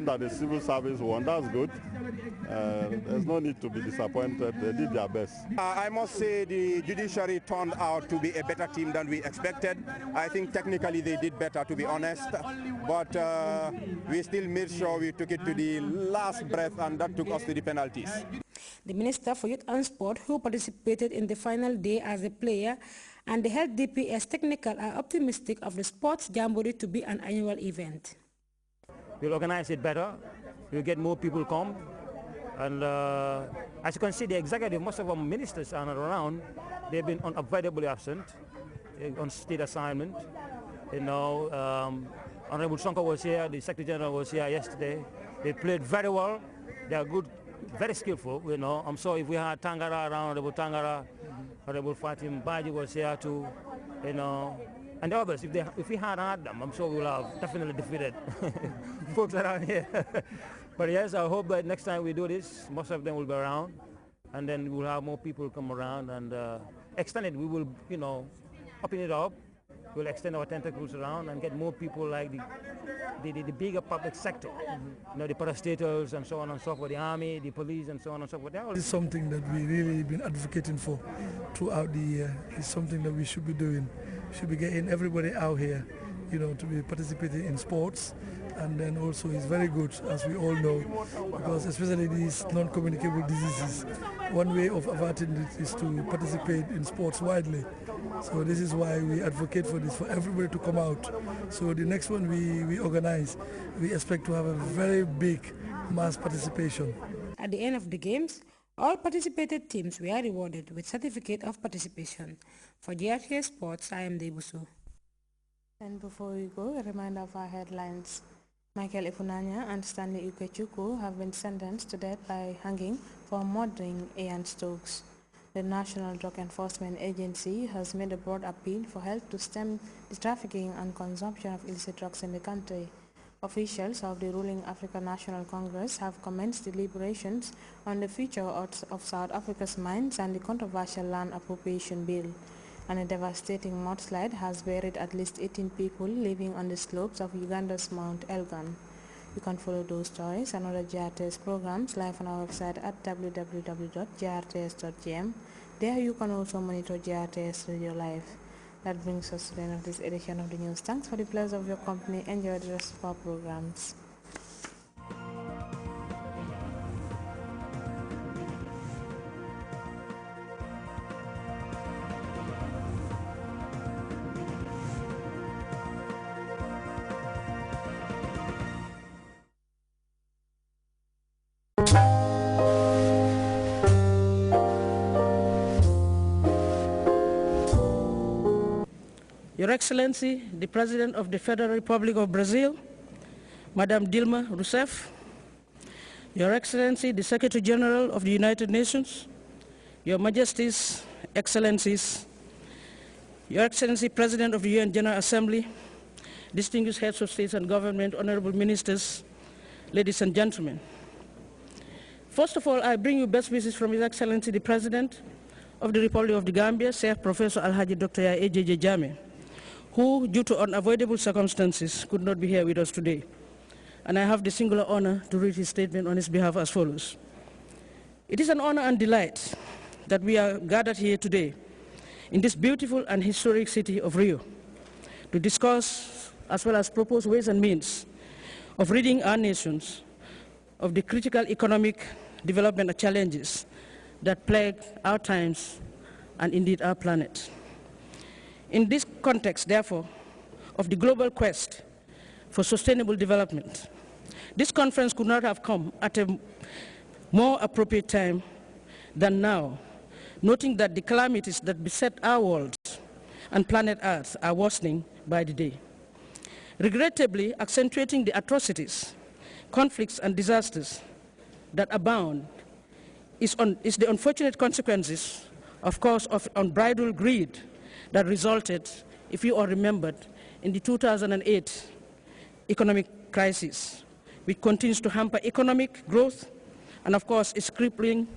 that the civil service won. That's good. There's no need to be disappointed. They did their best. I must say the judiciary turned out to be a better team than we expected. I think technically they did better, to be honest, but we still made sure we took it to the last breath, and that took us to the penalties. The Minister for Youth and Sport, who participated in the final day as a player, and the head DPS technical are optimistic of the sports jamboree to be an annual event. We'll organize it better. We'll get more people come. And as you can see, the executive, most of our ministers are not around. They've been unavoidably absent on state assignment. You know, Honorable Sonko was here, the Secretary General was here yesterday. They played very well. They are good, very skillful, you know. I'm sorry if we had Tangara around, Honorable Tangara, Honorable Fatim Baji was here too, you know. And the others, if we had them, I'm sure we will have definitely defeated folks around here. But yes, I hope that next time we do this, most of them will be around, and then we'll have more people come around and extend it. We will, you know, open it up. We'll extend our tentacles around and get more people like the bigger public sector, you know, the parastatals and so on and so forth, the army, the police and so on and so forth. This is something that we really been advocating for throughout the year. It's something that we should be doing. We should be getting everybody out here, you know, to be participating in sports. And then also it's very good, as we all know, because especially these non-communicable diseases, one way of averting it is to participate in sports widely. So this is why we advocate for this, for everybody to come out. So the next one we organize, we expect to have a very big mass participation. At the end of the games, all participated teams were rewarded with certificate of participation. For GRT Sports, I am Debusu. And before we go, a reminder of our headlines. Michael Ifunanya and Stanley Ukechuku have been sentenced to death by hanging for murdering Ian Stokes. The National Drug Enforcement Agency has made a broad appeal for help to stem the trafficking and consumption of illicit drugs in the country. Officials of the ruling African National Congress have commenced deliberations on the future of South Africa's mines and the controversial land appropriation bill. And a devastating mudslide has buried at least 18 people living on the slopes of Uganda's Mount Elgon. You can follow those stories and other GRTS programs live on our website at www.grts.gm. There you can also monitor GRTS Radio Live. That brings us to the end of this edition of the news. Thanks for the pleasure of your company. Enjoy the rest of our programs. Your Excellency, the President of the Federal Republic of Brazil, Madame Dilma Rousseff, Your Excellency, the Secretary General of the United Nations, Your Majesties, Excellencies, Your Excellency, President of the UN General Assembly, distinguished heads of states and government, honorable ministers, ladies and gentlemen. First of all, I bring you best wishes from His Excellency, the President of the Republic of the Gambia, Sir Professor Alhaji Dr. Ejeje Jammeh, who, due to unavoidable circumstances, could not be here with us today. And I have the singular honor to read his statement on his behalf as follows. It is an honor and delight that we are gathered here today in this beautiful and historic city of Rio to discuss as well as propose ways and means of ridding our nations of the critical economic development challenges that plague our times and indeed our planet. In this context, therefore, of the global quest for sustainable development, this conference could not have come at a more appropriate time than now, noting that the calamities that beset our world and planet Earth are worsening by the day. Regrettably, accentuating the atrocities, conflicts, and disasters that abound is the unfortunate consequences, of course, of unbridled greed that resulted, if you all remembered, in the 2008 economic crisis, which continues to hamper economic growth and, of course, is crippling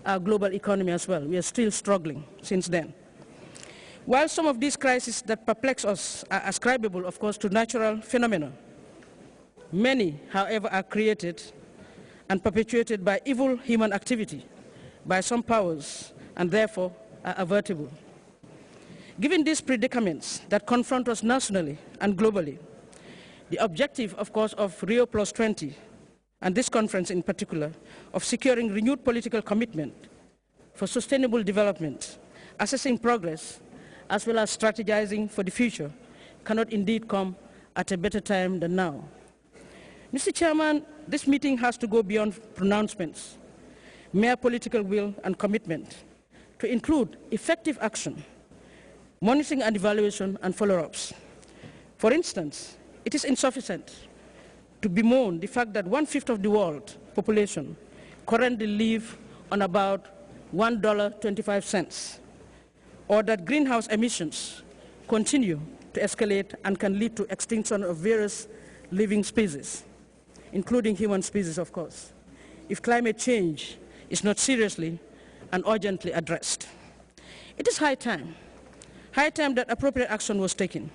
our global economy as well. We are still struggling since then. While some of these crises that perplex us are ascribable, of course, to natural phenomena, Many, however, are created and perpetuated by evil human activity by some powers and therefore are avertible. Given these predicaments that confront us nationally and globally, the objective, of course, of Rio Plus 20, and this conference in particular, of securing renewed political commitment for sustainable development, assessing progress, as well as strategizing for the future, cannot indeed come at a better time than now. Mr. Chairman, this meeting has to go beyond pronouncements, mere political will and commitment, to include effective action, monitoring and evaluation, and follow-ups. For instance, it is insufficient to bemoan the fact that 1/5 of the world population currently live on about $1.25, or that greenhouse emissions continue to escalate and can lead to extinction of various living species, including human species, of course, if climate change is not seriously and urgently addressed. It is high time that appropriate action was taken.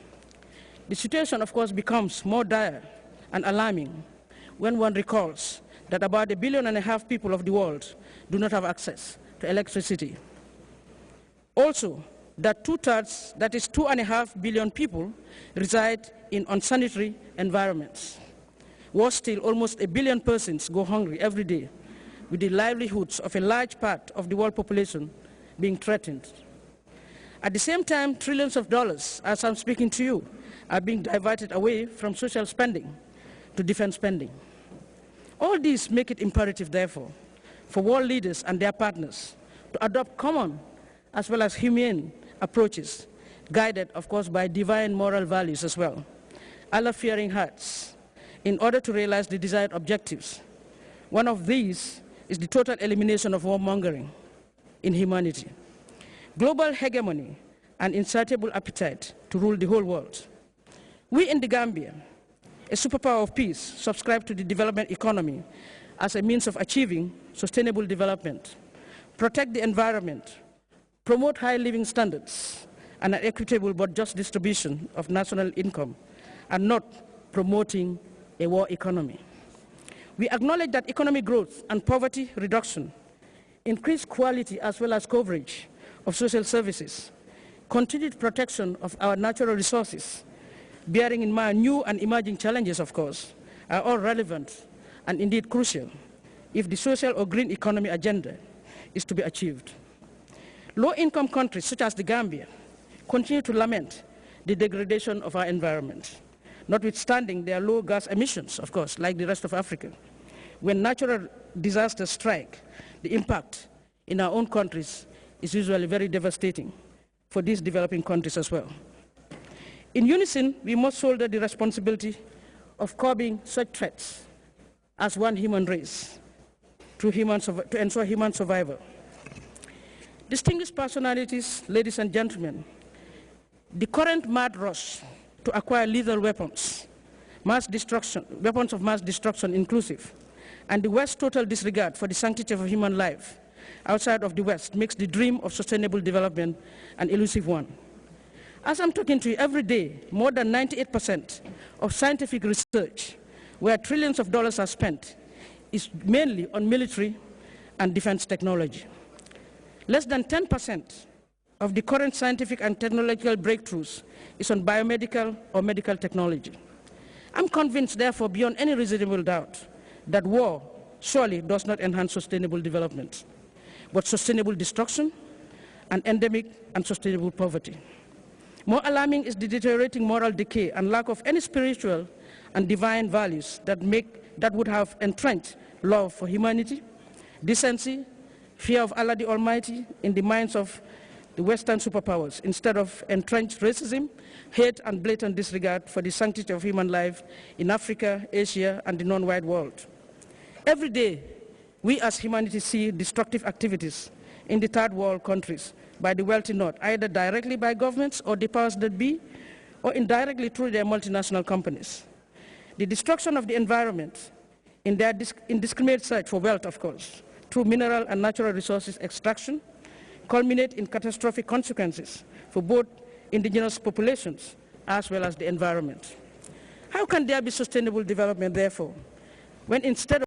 The situation, of course, becomes more dire and alarming when one recalls that about 1.5 billion people of the world do not have access to electricity. Also, that 2/3, that is 2.5 billion people, reside in unsanitary environments. Worse still, almost 1 billion persons go hungry every day, with the livelihoods of a large part of the world population being threatened. At the same time, trillions of dollars, as I'm speaking to you, are being diverted away from social spending to defense spending. All these make it imperative, therefore, for world leaders and their partners to adopt common as well as humane approaches, guided, of course, by divine moral values as well, Allah-fearing hearts, in order to realize the desired objectives. One of these is the total elimination of warmongering in humanity, global hegemony, and insatiable appetite to rule the whole world. We in the Gambia, a superpower of peace, subscribe to the development economy as a means of achieving sustainable development, protect the environment, promote high living standards, and an equitable but just distribution of national income, and not promoting a war economy. We acknowledge that economic growth and poverty reduction, increased quality as well as coverage of social services, continued protection of our natural resources, bearing in mind new and emerging challenges, of course, are all relevant and indeed crucial if the social or green economy agenda is to be achieved. Low-income countries such as the Gambia continue to lament the degradation of our environment, notwithstanding their low gas emissions, of course, like the rest of Africa. When natural disasters strike, the impact in our own countries is usually very devastating for these developing countries as well. In unison, we must shoulder the responsibility of curbing such threats as one human race to ensure human survival. Distinguished personalities, ladies and gentlemen, the current mad rush to acquire lethal weapons, weapons of mass destruction inclusive, and the West's total disregard for the sanctity of human life outside of the West makes the dream of sustainable development an elusive one. As I'm talking to you every day, more than 98% of scientific research, where trillions of dollars are spent, is mainly on military and defense technology. Less than 10% of the current scientific and technological breakthroughs is on biomedical or medical technology. I'm convinced, therefore, beyond any reasonable doubt, that war surely does not enhance sustainable development, but sustainable destruction and endemic and sustainable poverty. More alarming is the deteriorating moral decay and lack of any spiritual and divine values that would have entrenched love for humanity, decency, fear of Allah the Almighty in the minds of the Western superpowers, instead of entrenched racism, hate, and blatant disregard for the sanctity of human life in Africa, Asia, and the non-white world. Every day, we as humanity see destructive activities in the third world countries by the wealthy North, either directly by governments or the powers that be, or indirectly through their multinational companies. The destruction of the environment in their indiscriminate search for wealth, of course, through mineral and natural resources extraction, culminate in catastrophic consequences for both indigenous populations as well as the environment. How can there be sustainable development, therefore, when instead of